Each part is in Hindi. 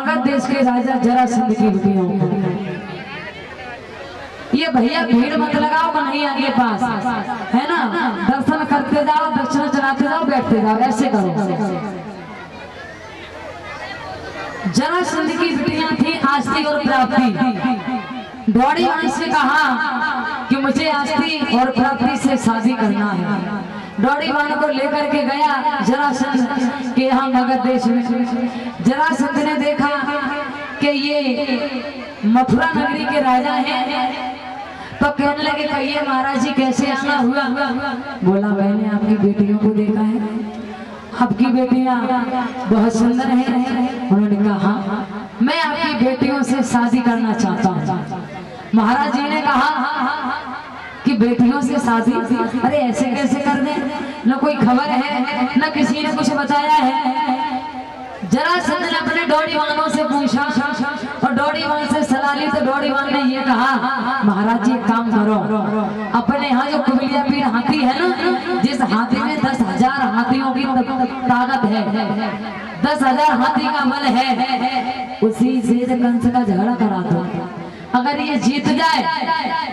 मगध देश के राजा जरासंध की बेटियों को, ये भैया भीड़ मत लगाओ कन्हैया के पास, है ना, दर्शन करते जाओ, दक्षिणा चढ़ाते जाओ, बैठते जाओ, ऐसे करो। जरासंध की बेटियां थी आस्ती और प्राप्ति। दौड़ी वंश से कहा कि मुझे आस्ती और प्राप्ति से शादी करना है। दौड़ी वाण को लेकर के गया जरासंध के यहाँ मगध देश में। जरासंध ने देखा कि ये मथुरा नगरी के राजा हैं, तो कहने लगे कहिए महाराज जी कैसे आना हुआ? बोला मैंने आपकी बेटियों को देखा है, आपकी बेटियां बहुत सुंदर हैं। उन्होंने कहा मैं आपकी बेटियों से शादी करना चाहता हूँ। महाराज जी ने कहा कि बेटियों से शादी? अरे ऐसे कैसे कर दें, न कोई खबर है, न किसी ने कुछ बताया है। जरासंध ने अपने दौड़ीवानों से पूछा और दौड़ीवान से सलाह ली, तो दौड़ीवान ने ये कहा महाराज जी एक काम करो, अपने यहाँ जो कुबलिया पीर हाथी है ना, जिस हाथी में 10,000 हाथियों की ताकत है, 10,000 हाथी का बल है, उसी से कंस का झगड़ा करा दो। अगर ये जीत जाए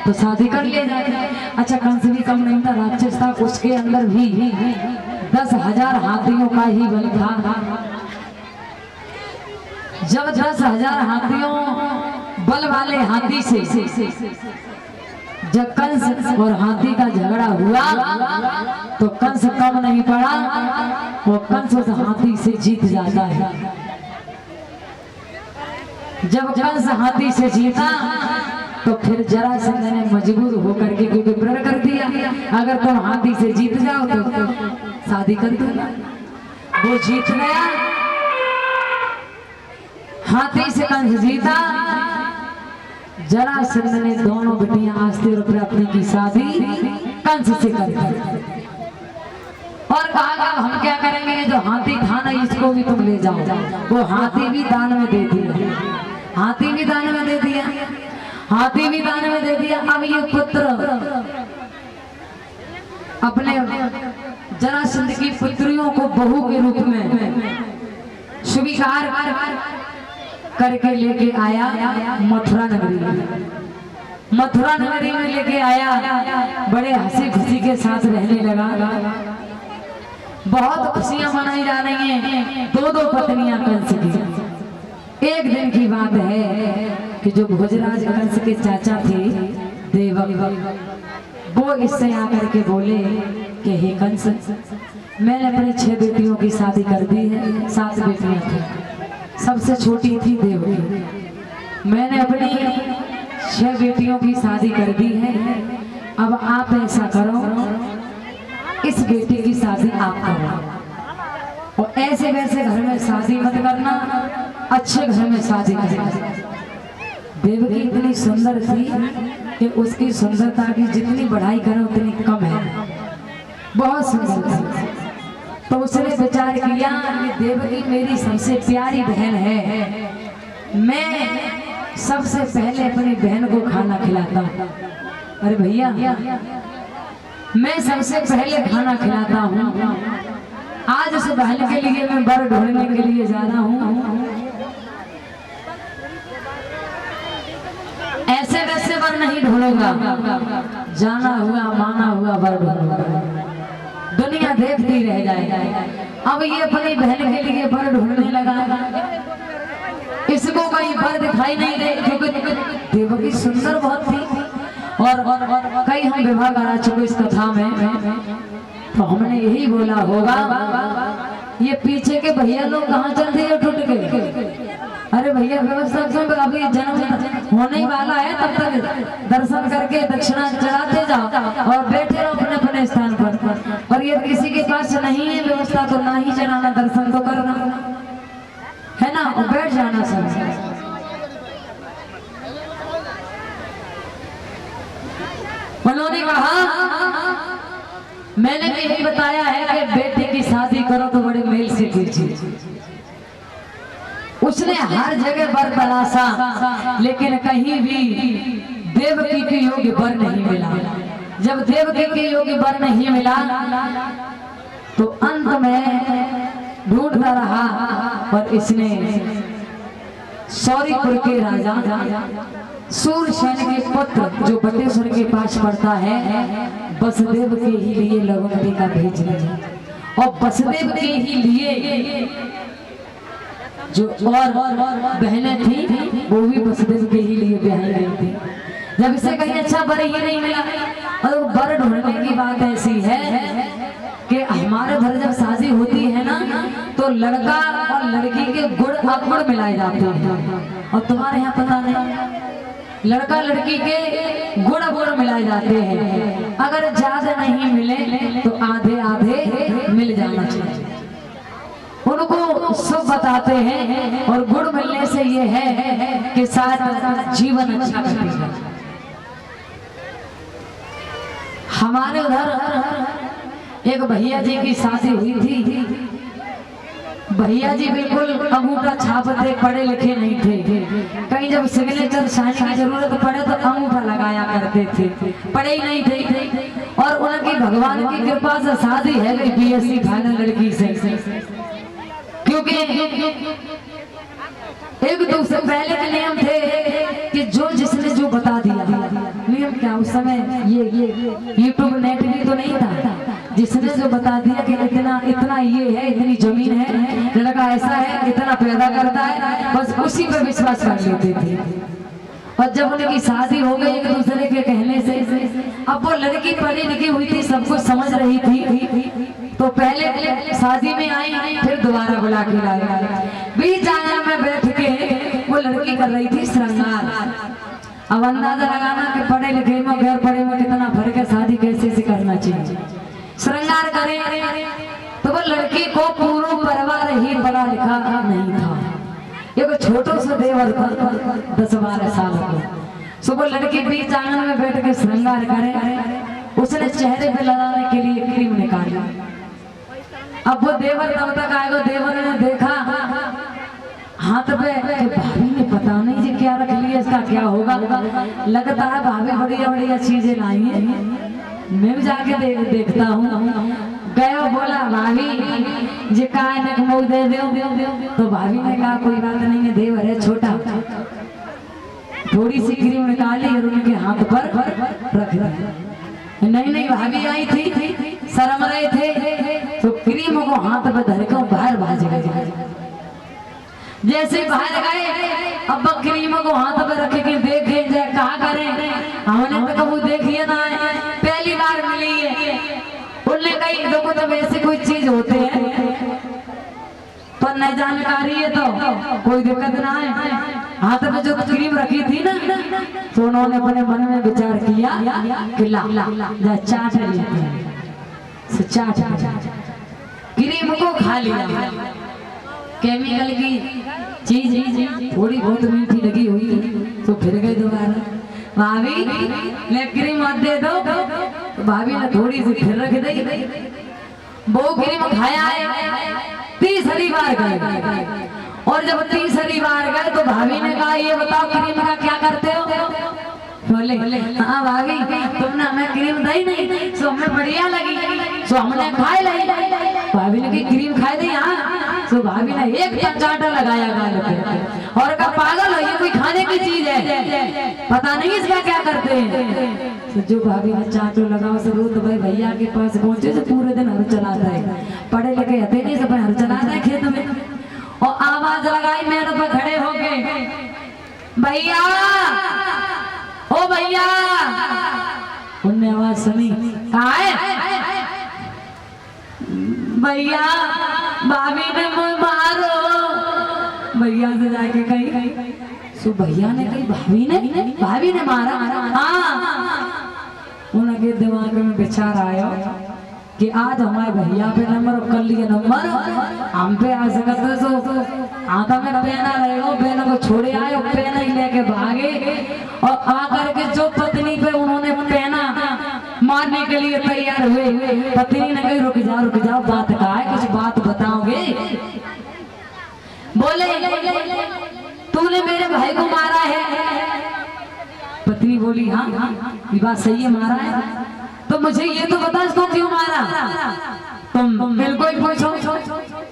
तो शादी कर ले जाए। अच्छा कंस भी कम नहीं था, राक्षस था, उसके अंदर भी 10,000 हाथियों का ही बल था। जब 10,000 हाथियों बल वाले हाथी से जब कंस और हाथी का झगड़ा हुआ तो कंस कम नहीं पड़ा, वो कंस उस हाथी से जीत जाता है। जब कंस हाथी से जीता तो फिर जरासंध ने मजबूर होकर के क्योंकि प्रण कर दिया अगर तुम हाथी से जीत जाओ तो शादी कर दूंगा। वो जीत गया, हाथी से कंस जीता। जरासंध ने दोनों बेटियां आस्ती और प्राप्ति की शादी कंस से कर दी और कहा हम क्या करेंगे, जो हाथी था ना इसको भी तुम ले जाओ। वो हाथी भी दान में दे दिया, हाथी भी दान में दे दिया, हाथी भी दान में दे दिया। अब ये पुत्र अपने जरासंध की पुत्रियों को बहू के रूप में स्वीकार करके लेके आया मथुरा नगरी में। मथुरा नगरी में लेके आया, बड़े हंसी खुशी के साथ रहने लगा। बहुत खुशियां मनाई जा रही हैं। दो पत्नियां कंस की। एक दिन की बात है कि जो भोजराज कंस के चाचा थे देवक, वो इससे आकर के बोले कि हे कंस, मैंने अपनी 6 बेटियों की शादी कर दी है। 7 बेटियां थी, सबसे छोटी थी देवकी। मैंने अपनी 6 बेटियों की शादी कर दी है। अब आप ऐसा करो, इस बेटी की शादी आप करो और ऐसे वैसे घर में शादी मत करना, अच्छे घर में शादी करना। देवकी इतनी सुंदर थी कि उसकी सुंदरता की जितनी बढ़ाई करो उतनी कम है, बहुत सुंदर थी। तो उसने विचार किया कि देवकी मेरी सबसे प्यारी बहन है, मैं सबसे पहले अपनी बहन को खाना खिलाता हूँ। अरे भैया, मैं सबसे पहले खाना खिलाता हूँ। आज उस बहन के लिए मैं वर ढूंढने के लिए जा रहा हूँ। ऐसे वैसे वर नहीं ढूंढूंगा, जाना हुआ माना हुआ वर ढूंढूंगा, दुनिया देखती रह जाएगी। अब ये अपनी बहन के लिए वर ढूंढने लगा। इसको कोई वर दिखाई नहीं दे क्योंकि देवकी सुंदर बहुत थी और कई हम विवाह करा चुके इस कथा में। तो हमने यही बोला होगा ये पीछे के भैया लोग कहाँ चल दिए टूट गए। अरे भैया व्यवस्था क्यों, अभी जन्म होने वाला है, तब तक दर्शन करके दक्षिणा चढ़ाते जाओ और बैठे रहो अपने अपने स्थान पर। और ये किसी के पास नहीं है व्यवस्था तो ना ही चढ़ाना, दर्शन तो करना है ना, और बैठ जाना सब। उन्होंने कहा मैंने यही बताया है कि बेटे की शादी करो तो बड़े मेल से कीजिए। उसने हर जगह वर तलाशा लेकिन कहीं भी देवकी के योग्य वर नहीं मिला। जब देवकी के योग्य वर नहीं मिला तो अंत में ढूंढता रहा और इसने सौरीपुर के राजा सूरसेन के पुत्र जो बटेश्वर के पास पड़ता है, वसुदेव के ही लिए लवंगी का भेज दिया। और वसुदेव के ही लिए जो और बहनें थी वो भी वसुदेव के ही लिए ब्याही गई थी। जब इसे कहीं अच्छा वर ही नहीं मिला, और वर ढूंढने की बात ऐसी है कि हमारे घर जब शादी होती है ना, तो लड़का और लड़की के गुड़ अगुड़ मिलाए जाते हैं। और तुम्हारे यहाँ पता नहीं, लड़का लड़की के गुड़ अगुड़ मिलाए जाते हैं। अगर ज्यादा नहीं मिले तो आधे आधे मिल जाना चाहिए, उनको शुभ बताते हैं। और गुड़ मिलने से ये है कि साथ जीवन अच्छा कटेगा। हमारे उधर एक भैया जी की शादी हुई थी। भैया जी बिल्कुल अंगूठा छापते, पढ़े लिखे नहीं थे। कहीं जब सिग्नेचर साइन की जरूरत पड़े तो अंगूठा लगाया करते थे, पढ़े ही नहीं थे। और उनकी भगवान की कृपा से शादी है गई बीएससी फाइनल लड़की से। क्योंकि एक दूसरे पहले के नियम थे कि जो जिसने जो बता दिया, नियम क्या उस समय ये यूट्यूब नेट भी तो नहीं था। जिसने जो बता दिया कि इतना इतना ये है, इतनी जमीन है, लड़का ऐसा है, इतना पैदा करता है, बस उसी पे विश्वास कर लेते थे। और जब उनकी शादी हो गई एक दूसरे के कहने से, अब वो लड़की पढ़ी लिखी हुई थी, सब कुछ समझ रही थी, तो पहले शादी में आई, फिर दोबारा बुला के लाए। बीच आंगन में बैठ के वो लड़की कर रही थी श्रृंगार। अब अंदाजा लगाना कि पढ़े लिखे में गैर पढ़े में कितना फर्क है, शादी कैसे से करना चाहिए। श्रृंगार करें तो वो लड़की को पूरा परिवार ही पढ़ा लिखा नहीं था। एक छोटो सा देवर था 10-12 साल का। सुबह लड़की बीच आंगन में बैठ के श्रृंगार करे, उसने चेहरे पे लगाने के लिए क्रीम निकाली। अब वो देवर तब तक आएगा, देवर ने देखा हाथ पे, भाभी ने पता नहीं जी क्या रख लिया, इसका क्या होगा। लगता है भाभी बढ़िया बढ़िया चीजें लाई है, मैं भी जाके देखता हूँ। गया बोला भाभी जी का मुँह दे दो, तो भाभी ने कहा कोई बात नहीं है, देवर है छोटा। थोड़ी सी क्रीम निकाली और उनके हाथ पर रख दी। नहीं भाभी आई थी, शर्म रहे थे, तो क्रीम को हाथ पर धर कर बाहर भाज गए। जैसे बाहर गए, अब क्रीम को हाथ पर रख के देखे जाए कहा करें, हमने तो कभी देखिए ना, पहली बार मिली है। उनने कही देखो जब ऐसी कोई चीज होते हैं तो न जानकारी है तो कोई दिक्कत ना है। हाथ में जो क्रीम रखी थी ना, तो उन्होंने अपने मन में विचार किया कि ला चाट लेते हैं। चाट क्रीम को खा लिया, केमिकल की चीज थोड़ी बहुत मीठी लगी हुई थी, तो फिर गए दोबारा, भाभी ले क्रीम मत दे दो। तो भाभी ने थोड़ी सी फिर रख दी, वो क्रीम खाया है। तीसरी बार गए, और जब तीसरी बार गए तो भाभी ने कहा ये बताओ क्रीम का क्या करते हो। बोले हाँ भाभी तुमने हमें क्रीम दी नहीं, सो हमें बढ़िया लगी, सो हमने खाए ली। भाभी ने की क्रीम खाए दी, हाँ। सो भाभी ने एक चाटा लगाया गाल पे और कहा पागल हो, ये कोई खाने की चीज है, पता नहीं इसका क्या करते हैं। तो जो भाभी ने चाटो लगाओ सब तो भाई भैया के पास पहुंचे, तो पूरे दिन हर चलाता है, पढ़े लिखे हथे नहीं, सब हर चलाता है खेत में। और आवाज लगाई मेरे पर खड़े हो गए, भैया ओ भैया। उनने आवाज सुनी, कहा है भैया, भाभी ने मुझे मारो। भैया से जाके कही, सो भैया ने कही भाभी ने मारा। हाँ, उनके दिमाग में विचार आया कि आज हमारे भैया पे नंबर, कर लिए नंबर, हम पे आ सकते तो आधा में पहना रहेगा, पहना को छोड़े आए, पहना ही लेके भागे। और आकर के जो पत्नी पे उन्होंने पहना मारने के लिए तैयार हुए। पत्नी ने कही रुक जाओ, बात कहा है, कुछ बात बताओगे। बोले तूने मेरे भाई को मारा है। पत्नी बोली हाँ ये बात सही है, मारा है, तो मुझे ये तो बता इसको क्यों मारा। तुम बिल्कुल पूछो।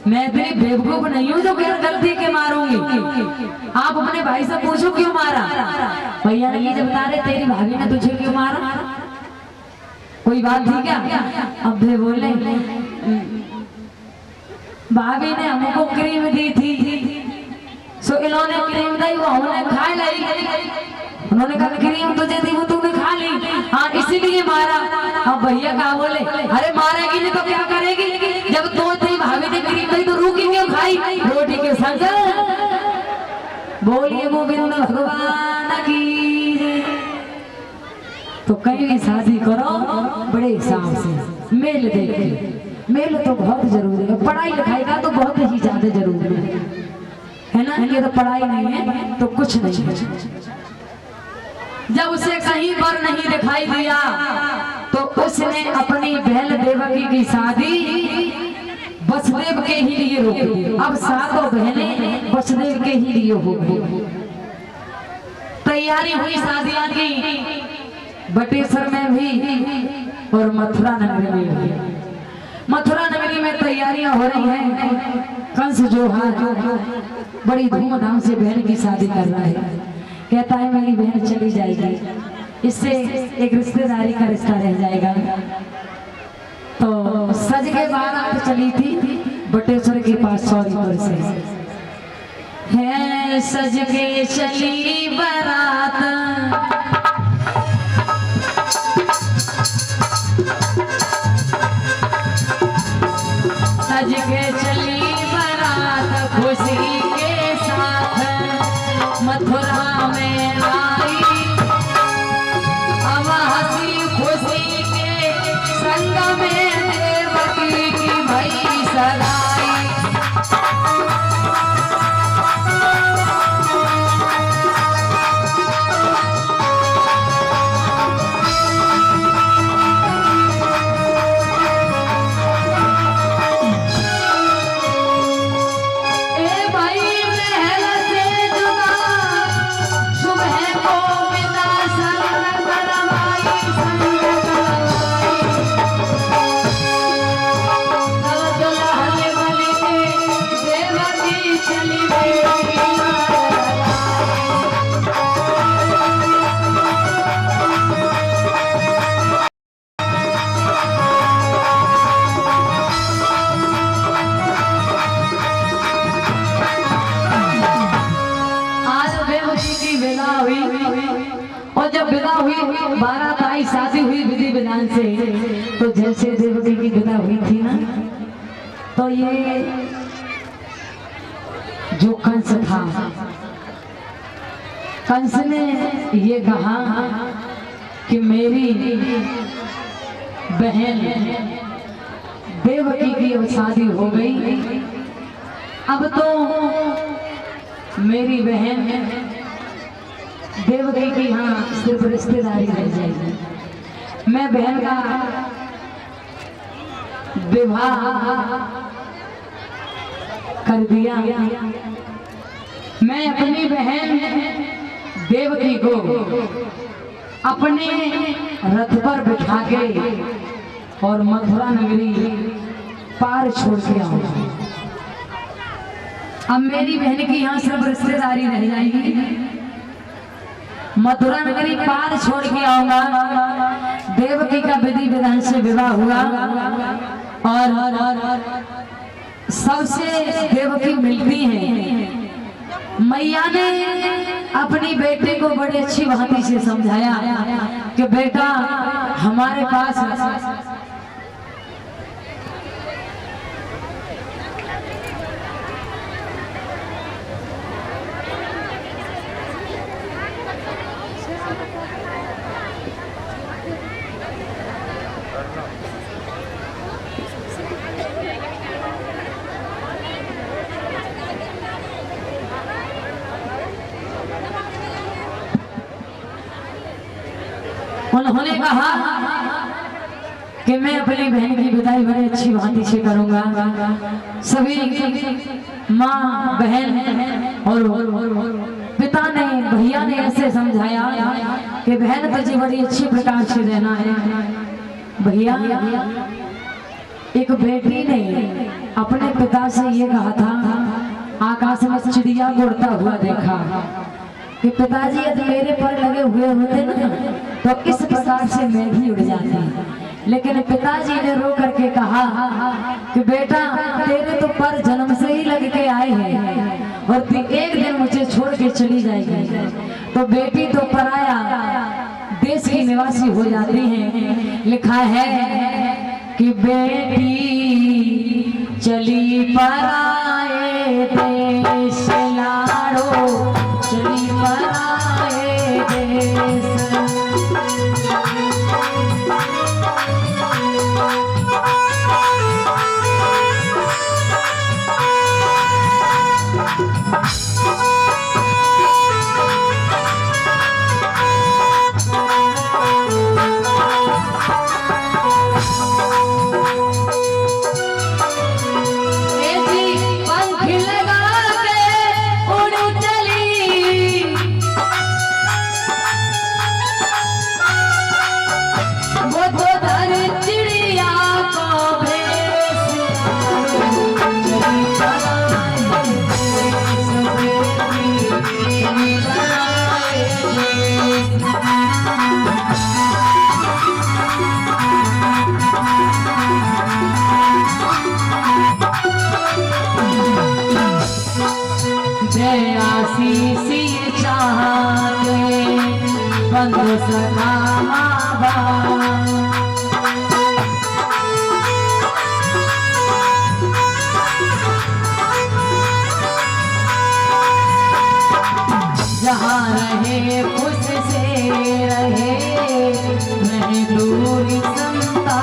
मैं इतनी बेवकूफ नहीं हूँ जो गैर गलती के मारूंगी। आप अपने भाई से पूछो क्यों मारा। भैया ने ये बता रहे तेरी भाभी ने तुझे क्यों मारा, कोई बात थी क्या। अब वे बोले भाभी ने हमको क्रीम दी थी, सो इन्होंने क्रीम दी वो हमने खा ली। उन्होंने कहा क्रीम तुझे दी वो तूने खा ली, हाँ इसीलिए मारा। अब भैया कहा बोले अरे मारेगी नहीं तो क्या करेगी, जब तो तेरी भाभी ने क्रीम दी तो रूखी क्यों खाई रोटी के संग। बोलिए गोविंद भगवान की। तो कहीं भी शादी करो बड़े हिसाब से, मेल देखे। मेल तो बहुत जरूरी है, पढ़ाई लिखाई का तो बहुत ही ज्यादा जरूरी है ना। ये तो पढ़ाई नहीं है तो कुछ नहीं है। जब उसे कहीं पर नहीं दिखाई दिया तो उसने अपनी बहन देवकी की शादी वसुदेव के ही लिए रोक दी। अब सातों बहनें वसुदेव के ही लिए हो गई। तैयारी हुई शादियां की, बटेश्वर में भी और मथुरा नगरी में भी। मथुरा नगरी में तैयारियां हो रही हैं। कंस जो बड़ी धूमधाम से बहन की शादी कर रहा है। कहता है मेरी बहन चली जाएगी, इससे एक रिश्तेदारी का रिश्ता रह जाएगा। तो सज के बारात चली थी बटेश्वर के पास सौरीपुर से। है सज के चली बारात, सज के चली बारात खुशी के साथ मथुरा में आई। अब हंसी खुशी के संग में देवकी की भई सगाई। और जब विदा हुई बारात आई, शादी हुई विधि विधान से। तो जैसे देवकी की विदा हुई थी ना, तो ये जो कंस था, कंस ने ये कहा कि मेरी बहन देवकी की शादी हो गई, अब तो मेरी बहन देवकी की यहाँ सिर्फ रिश्तेदारी रह जाएगी। मैं बहन का विवाह कर दिया। मैं अपनी बहन देवकी को अपने रथ पर बिठा के और मथुरा नगरी पार छोड़ के आऊंगा। अब मेरी बहन की यहाँ सिर्फ रिश्तेदारी रह जाएगी। मथुरा नगरी पार छोड़ के आऊंगा। देवकी का विधि विधान से विवाह हुआ और सबसे देवकी मिलती है। मैया ने अपनी बेटे को बड़ी अच्छी भांति से समझाया कि बेटा हमारे पास उन्होंने कहा कि मैं अपनी बहन की विदाई बड़ी अच्छी भांति से करूंगा। सभी माँ बहन और पिता ने भैया ने ऐसे समझाया कि बहन तुझे बड़ी अच्छी प्रकार से रहना है। भैया एक बेटी नहीं अपने पिता से ये कहा था, आकाश में चिड़िया उड़ता हुआ देखा कि पिताजी यदि मेरे पर लगे हुए होते ना तो इस प्रकार से मैं भी उड़ जाती। लेकिन पिताजी ने रो करके कहा कि बेटा तेरे तो पर जन्म से ही लग के आए हैं और तू एक दिन मुझे छोड़ के चली जाएगी। तो बेटी तो पराया देश की निवासी हो जाती है। लिखा है कि बेटी चली पराए देश लाड़ो, चली पराए देश। जहाँ रहे खुश से रहे, नहीं दूरी संता।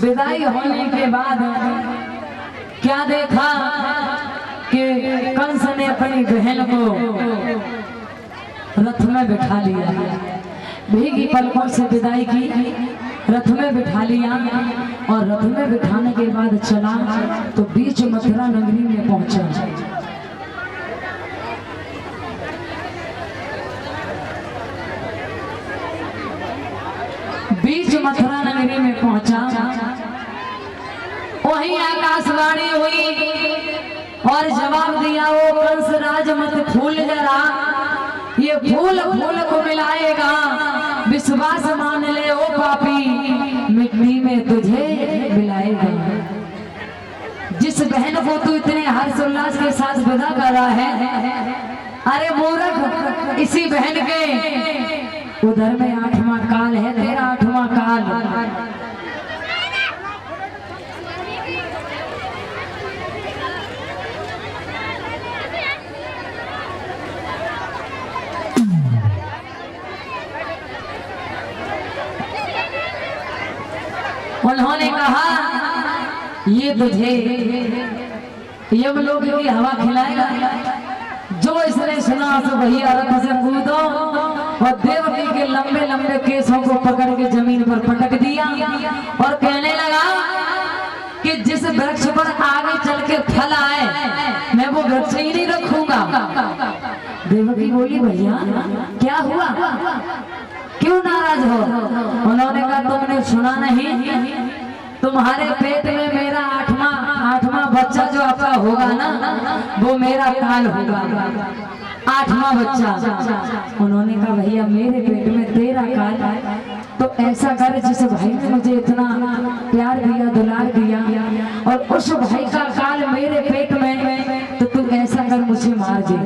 विदाई होने के बाद क्या देखा कि कंस ने अपनी बहन को रथ में बिठा लिया, भीगी पलकों से विदाई की, रथ में बिठा लिया और रथ में बिठाने के बाद चला तो बीच मथुरा नगरी में पहुंचा। बीच मथुरा नगरी में पहुंचा, वहीं आकाशवाणी हुई और जवाब दिया, वो कंस राज मत फूल जरा, ये फूल फूल को मिलाएगा, विश्वास मान ले ओ पापी, मिट्टी में तुझे मिलाएगा। जिस बहन को तू इतने हर्षोल्लास के साथ विदा कर रहा है, अरे मूर्ख, इसी बहन के उधर में 8वां काल है, तेरा 8वां काल। उन्होंने कहा ये तुझे यमलोक की हवा खिलाएगा, जो इसने सुना तो वही रथ से कूदो और देवकी के लंबे लंबे केसों को पकड़ के जमीन पर पटक दिया और कहने लगा कि जिस वृक्ष पर आगे चल के फल आए मैं वो वृक्ष ही नहीं रखूंगा। देवकी बोली भैया क्या हुआ, क्यों नाराज हो? उन्होंने कहा तुमने सुना नहीं, तुम्हारे पेट में मेरा आठवां बच्चा जो आपका होगा ना, वो मेरा काल होगा, 8वां बच्चा। उन्होंने कहा भैया मेरे पेट में तेरा काल, तो ऐसा कर जिस भाई ने मुझे इतना प्यार दिया दुलार दिया और उस भाई का काल मेरे पेट में, तो तू ऐसा कर मुझे मार दे।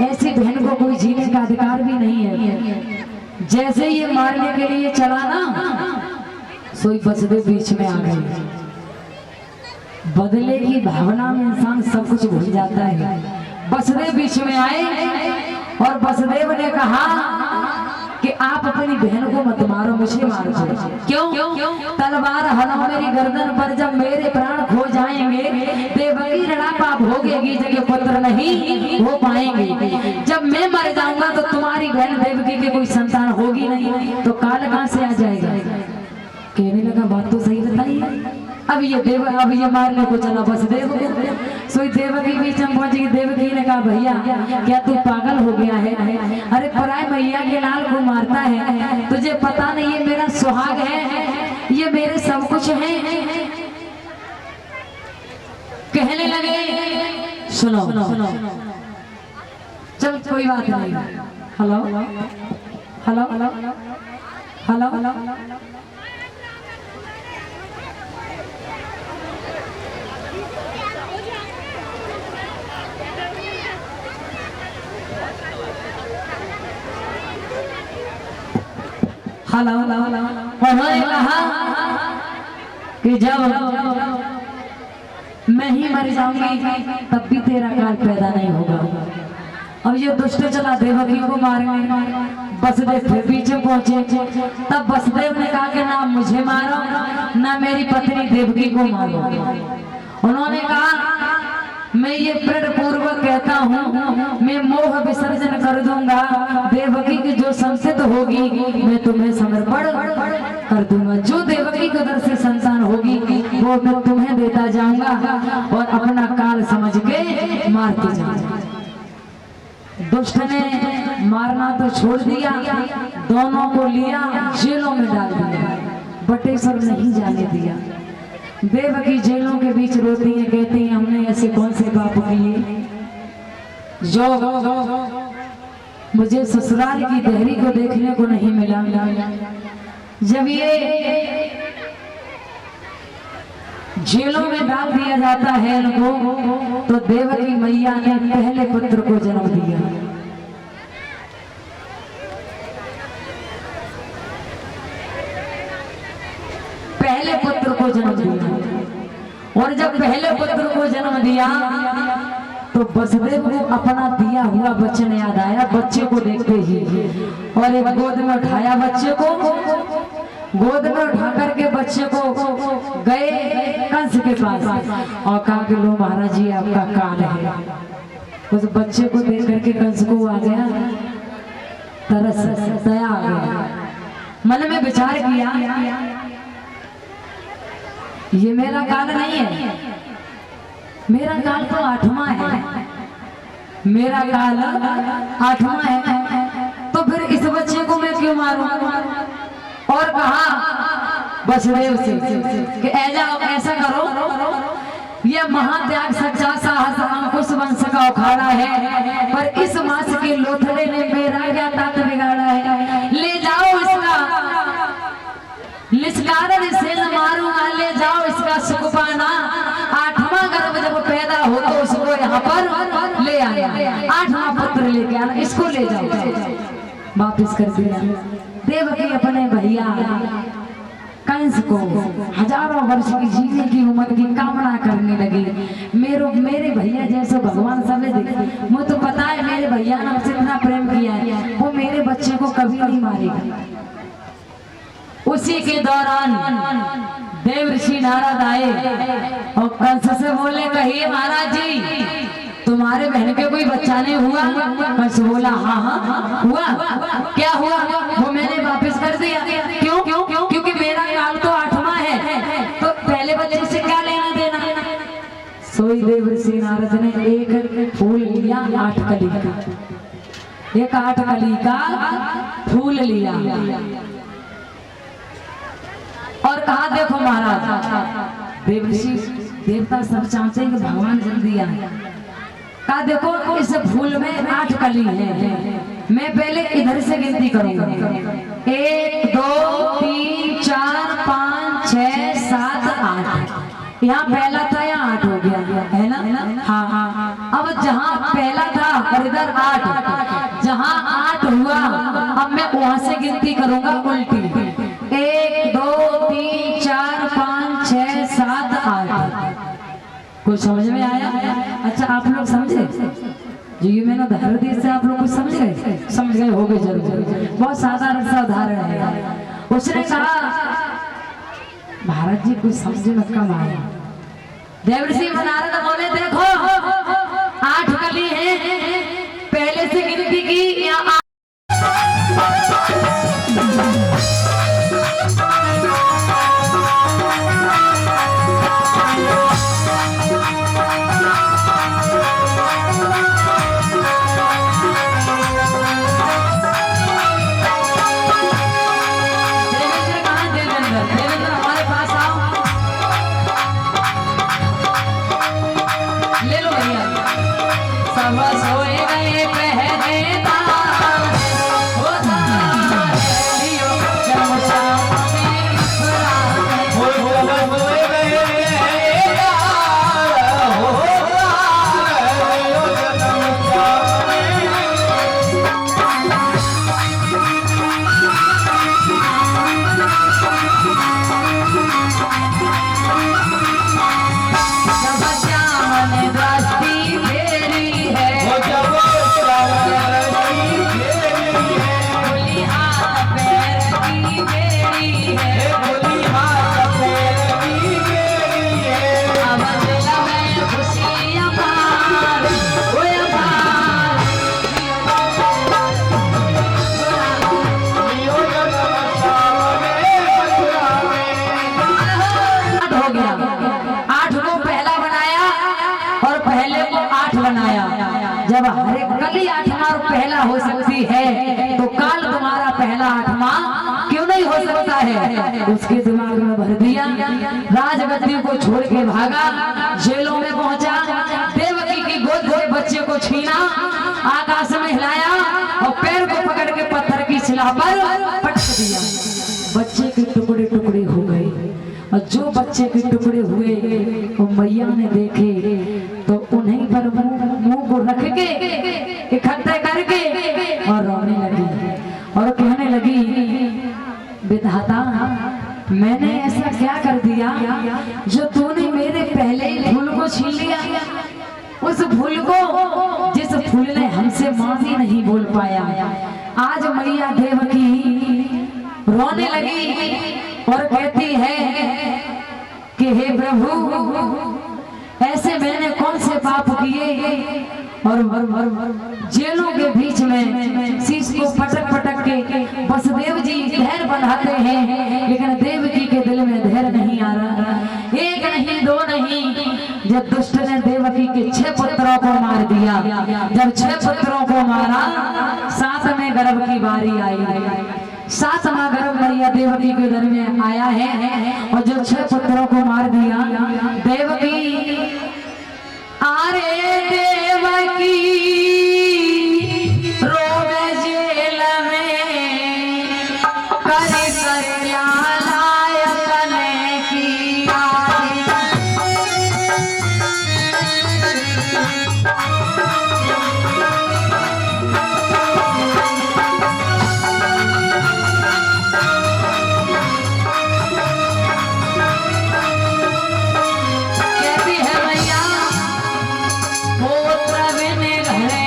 ऐसी बहन को कोई जीने का अधिकार भी नहीं है। जैसे ये मारने के लिए चला ना, सोई फसदे बीच में आ गई। बदले की भावना में इंसान सब कुछ भूल जाता है। वसुदेव बीच में आए और वसुदेव ने कहा कि आप अपनी बहन को मत मारो, मुझे मारो। क्यों? तलवार हलो मेरी गर्दन पर, जब मेरे प्राण खो जाएंगे देवकी ऋणापा भोगेगी, जगह पुत्र नहीं हो पाएंगे। जब मैं मर जाऊंगा तो तुम्हारी बहन देवकी के कोई संतान होगी नहीं, तो काल कहां से आ जाएगा। कहने लगा बात तो सही बताइए। अब ये मारने को चला वसुदेव को। सोई देवकी बीच में पहुंची। देवकी ने कहा भैया क्या तू पागल हो गया है? अरे पराय मैया के लाल को मारता है, तुझे पता नहीं ये मेरा सुहाग है, ये मेरे सब कुछ है। कहने लगे सुनो चल कोई बात नहीं। हेलो हेलो हेलो हेलो उन्होंने कहा कि जब मैं ही मर जाऊंगी तब भी तेरा काल पैदा नहीं होगा। अब ये दुष्ट चला देवकी को मारने। वसुदेव फिर पीछे पहुंचे। तब वसुदेव ने कहा कि ना मुझे मारो ना मेरी पत्नी देवकी को मारो। उन्होंने कहा मैं ये दृढ़ पूर्वक कहता हूँ मैं मोह विसर्जन कर दूंगा, देवकी की जो संसिद्ध होगी मैं तुम्हें समर्पण कर दूंगा। जो देवकी के दर से संतान होगी वो मैं तुम्हें देता जाऊंगा और अपना काल समझ के मारते जाऊंगा। दुष्ट ने मारना तो छोड़ दिया, दोनों को लिया जेलों में डाल दिया, बटेश्वर नहीं जाने दिया। देवकी जेलों के बीच रोती है, कहती है हमने ऐसे कौन से पाप किए जो मुझे ससुराल की देहरी को देखने को नहीं मिला। जब ये जेलों में डाल दिया जाता है इनको, तो देवकी मैया ने पहले पुत्र को जन्म दिया। पहले पुत्र को जन्म दिया। और जब पहले पुत्र को जन्म दिया तो वसुदेव को अपना दिया हुआ वचन याद आया। बच्चे को देखते ही और एक गोद में उठाया, बच्चे को गोद में उठा करके बच्चे को गए कंस के पास और कहा कि लो महाराज जी आपका काल है। उस बच्चे को देख करके कंस को आ गया तरस, दया आ गया। मन में विचार किया ये मेरा काल नहीं है, मेरा काल तो 8वां है, मेरा काल 8वां है, तो फिर इस बच्चे को मैं क्यों मारूं। और कहा वसुदेव से कि ऐसा करो, यह महात्याग सच्चा साहस अंकुश वंश का उखाड़ा है, पर इस मास के लोथड़े ने मेरा क्या तात बिगाड़ा है। ले जाओ इसका निष्कारण से न मारूंगा, ले जाओ इसका सुख पाना। 8वां गर्भ जब पैदा हो तो उसको यहाँ पर ले आया, 8वां पुत्र लेके आना, इसको ले जाओ। वापिस कर दिया। देवकी अपने भैया कंस को हजारों वर्ष की जीने की उम्र की कामना करने लगी। मेरे भैया जैसे भगवान सबे देखे, मुझे तो पता है मेरे भैया ने हमसे इतना प्रेम किया है, वो मेरे बच्चे को कभी नहीं मारेगा। उसी के दौरान देव ऋषि नारद आए और कंस से बोले कहिए महाराज जी तुम्हारे बहन के कोई बच्चा नहीं हुआ। कंस बोला हाँ हुआ। क्या हुआ? वो मैंने वापस कर दिया। क्यों? क्योंकि मेरा काल तो 8वां है, तो पहले बच्चे से क्या लेना देना। सोई देव ऋषि नारद ने एक फूल लिया 8 कली का, एक 8 कली का फूल लिया और कहा देखो महाराज, देवऋषि देवता सब चाहते हैं कि भगवान जल्दी आए। कहा देखो इस फूल में 8 कली है, मैं पहले इधर से गिनती करूंगा 1 2 3 4 5 6 7 8। यहाँ पहला था, यहाँ 8 हो गया है ना। हाँ। अब जहाँ पहला था और इधर 8, जहाँ 8 हुआ अब मैं वहां से गिनती करूंगा उल्टी 1 2 3 4 5 6 7 8। कुछ समझ में आया? अच्छा आप लोग समझे जो ये मैंने धरती से आप लोग कुछ समझ गए? समझ गए हो गए जरूर। बहुत साधारण सा उदाहरण है। उसने कहा महाराज जी कुछ समझे में कम आया। देवर्षि नारद बोले देखो 8 कली है, पहले से गिनती की या जब हरे कली 8वां पहला हो सकती है तो काल तुम्हारा पहला 8वां क्यों नहीं हो सकता है? उसके दिमाग में भर दिया। राजगद्दी को छोड़ के भागा, जेलों में पहुंचा, देवकी की गोद से बच्चे को छीना, आकाश में हिलाया और पैर को पकड़ के पत्थर की शिला पर पटक दिया। बच्चे के टुकड़े टुकड़े हो गए और जो बच्चे के टुकड़े हुए वो मैया ने देखे तो उन्हीं पर मुंह को रख के इकट्ठे करके और रोने लगी और कहने लगी विधाता मैंने ऐसा क्या कर दिया जो तूने मेरे पहले फूल को छीन लिया? उस फूल को जिस फूल ने हमसे माँ भी नहीं बोल पाया। आज मैया देवकी रोने लगी और कहती है कि हे प्रभु ऐसे मैंने कौन से पाप किए और जेलों के बीच में शीश को पटक पटक के वसुदेव जी धैर्य बढ़ाते हैं, लेकिन देवकी के दिल में धैर्य नहीं आ रहा। एक नहीं दो नहीं, जब दुष्ट ने देवकी के 6 पुत्रों को मार दिया, जब 6 पुत्रों को मारा 7वें गर्भ की बारी आई। 7वां गर्भ मैया देवकी के घर में आया है और जो 6 पुत्रों को मार दिया देवकी आरे देवकी रोवे जेल में कर लायक ने किया। कहती है मैया पोत्र बिन घर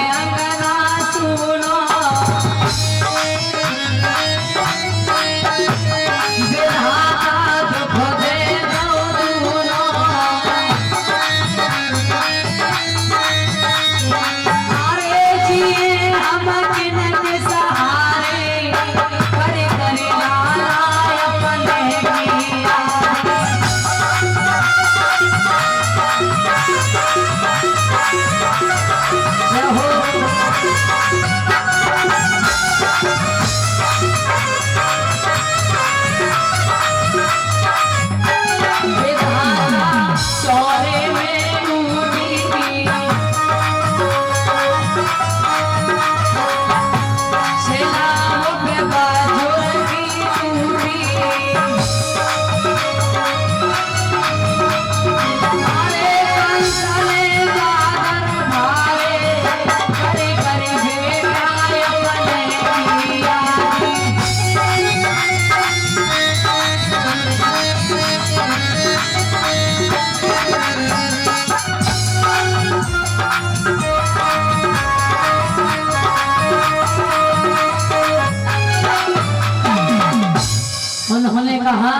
उन्होंने कहा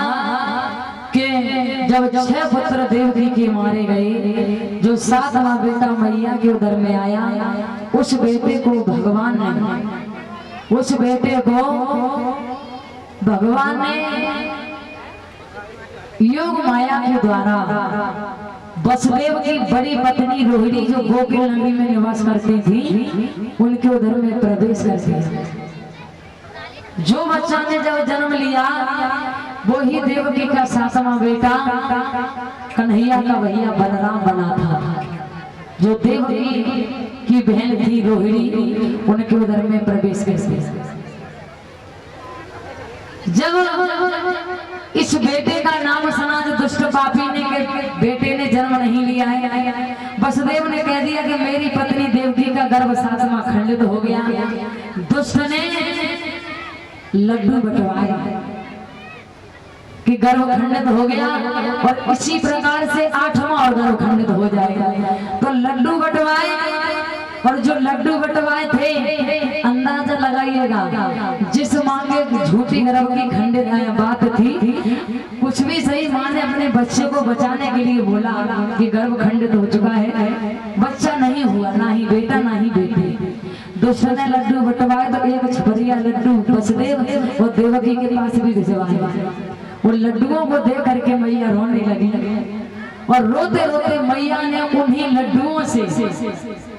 कि जब 6 पुत्र देवकी के मारे गए, जो 7वां बेटा मैया के उदर में आया, उस बेटे को भगवान ने योग माया के द्वारा वसुदेव की बड़ी पत्नी रोहिणी, जो गोकुल नगरी में निवास करती थी, उनके उदर में प्रवेश कर दिया। जो बच्चा ने जब जन्म लिया, वो ही देवकी का 7वां बेटा कन्हैया का भैया बलराम बना था। जो देवकी की बहन थी रोहिणी, उनके उदर में प्रवेश कर दिया। जब इस बेटे का नाम सुना, जो दुष्ट पापी ने के बेटे ने जन्म नहीं लिया है, वसुदेव ने कह दिया कि मेरी पत्नी देवकी का गर्भ 7वां खंडित हो गया। दुष्ट ने लड्डू बंटवाया कि गर्भ खंडित हो गया, और इसी प्रकार से 8वां और गर्भ खंडित हो जाएगा। तो लड्डू बंटवाए, और जो लड्डू बंटवाए थे, अंदाजा लगाइएगा, जिस माँ के झूठी गर्भ की खंडित बात थी, कुछ भी सही, माँ ने अपने बच्चे को बचाने के लिए बोला कि गर्भ खंडित हो चुका है, बच्चा नहीं हुआ, ना ही बेटा ना ही बेटी। दुष्ट ने लड्डू बंटवाए तो एक छपरिया लड्डू वसुदेव और देवकी के पास भी भिजवाया। और लड्डुओं को देख करके मैया रोने लगी, और रोते रोते मैया ने उन्हीं लड्डुओं से,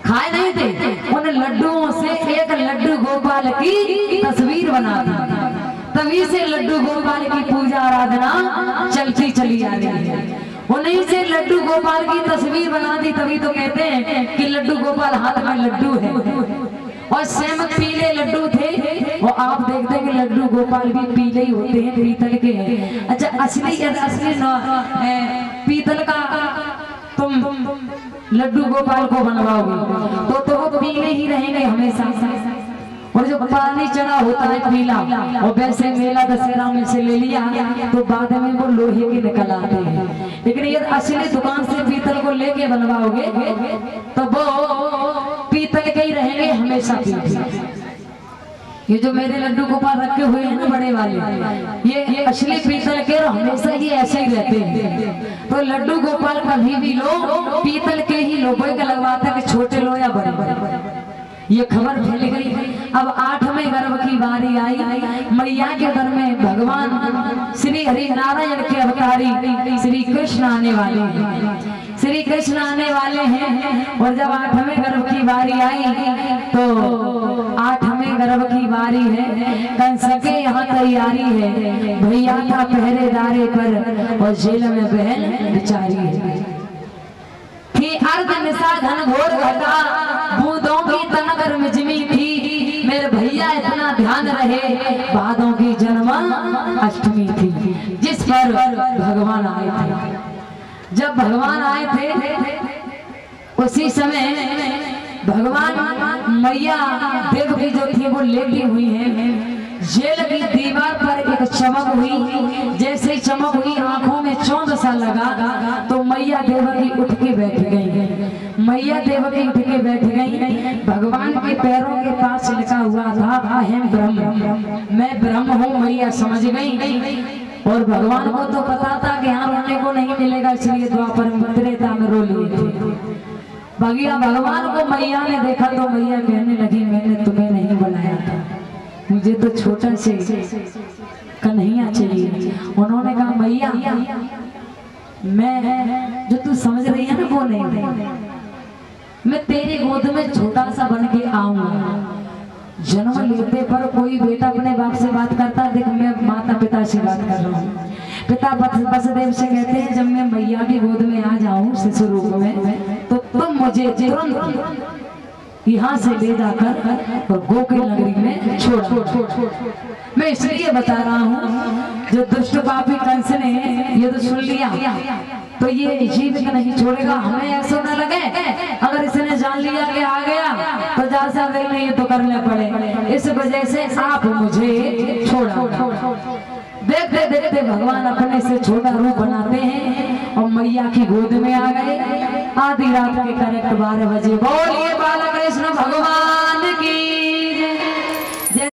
खाए नहीं थे, उन लड्डुओं से एक लड्डू गोपाल की तस्वीर बना दी। तभी से लड्डू गोपाल की पूजा आराधना चलती चली आ रही है। उन्हीं से लड्डू गोपाल की तस्वीर बना दी, तभी तो कहते हैं कि लड्डू गोपाल हाथ में लड्डू है। और सेम पीले लड्डू थे, और आप देखते हैं कि लड्डू गोपाल भी पीले ही होते हैं, पीतल के हैं। अच्छा, असली पीतल का तुम लड्डू गोपाल को बनवाओगे तो वो पीले ही रहेंगे हमेशा। और जो पानी चढ़ा होता है पीला, और वैसे मेला दशहरा में से ले लिया तो बाद में वो लोहे के निकल आते हैं। लेकिन ये असली दुकान से पीतल को लेके बनवाओगे तो वो पीतल के ही रहेंगे हमेशा पीतल। ये जो मेरे लड्डू गोपाल रखे हुए हैं ना बड़े वाले, ये असली पीतल के हमेशा ही ऐसे ही रहते हैं। तो लड्डू गोपाल कभी भी लो पीतल के ही लो, कोई का लगवाता है कि छोटे लो या बड़े बड़े। ये खबर फैल गई। अब 8वें गर्भ की बारी आई, मैया के दर में भगवान श्री हरि नारायण के अवतारी श्री कृष्ण आने वाले हैं। श्री कृष्ण आने वाले हैं। और जब 8वें गर्भ की बारी आई तो 8वें गर्भ की बारी है, कंस के यहाँ तैयारी है, भैया था पहरेदारे पर और जेल में बहन बिचारी है। थी अर्ध निशा घन घोर घटा, बूंदों की तनगर में जिमी थी, मेरे भैया इतना ध्यान रहे, भादों की जन्मा अष्टमी थी, जिस पर भगवान आए थे। जब भगवान आए थे उसी समय भगवान मैया देवकी जो थी वो लेटी हुई है। जेल की दीवार पर एक चमक हुई, जैसे चमक हुई आंखों में चौंध सा लगा तो मैया देवकी उठ के बैठ गई। मैया देवकी उठ के बैठ गई। भगवान के पैरों के पास लिखा हुआ था अहम ब्रह्म, मैं ब्रह्म हूँ, मैया समझ गई। और भगवान को तो पता था कि यहाँ रोने को नहीं मिलेगा, इसलिए द्वापर में त्रेता में रो लिए। भगिया भगवान को मैया ने देखा तो मैया कहने लगी मैंने तुम्हें नहीं बुलाया था, मुझे तो छोटा से कन्हैया चाहिए। उन्होंने कहा मैया मैं जो तू समझ रही है ना वो नहीं, मैं तेरी गोद में छोटा सा बन के आऊंगा। जन्म लेते पर कोई बेटा अपने बाप से बात करता, देख मैं माता पिता से बात कर रहा हूँ। पिता वसुदेव से कहते हैं जब मैं मैया की गोद में आ जाऊं शिशु रूप में तो तुम मुझे तुरंत यहाँ से ले जाकर और गोकुल नगरी में छोड़। मैं इसलिए बता रहा हूँ जो दुष्ट पापी कंस ने ये तो सुन लिया तो ये जीवित नहीं छोड़ेगा। हमें ऐसा न लगे अगर इसने जान लिया कि आ गया तो जा सकते नहीं तो करने पड़े, इस वजह से आप मुझे छोड़ा। देखते देखते भगवान अपने से छोटा रूप बनाते हैं और मैया की गोद में आ गए। आधी रात के करेक्ट 12 बजे बोलिए बाला कृष्ण भगवान की।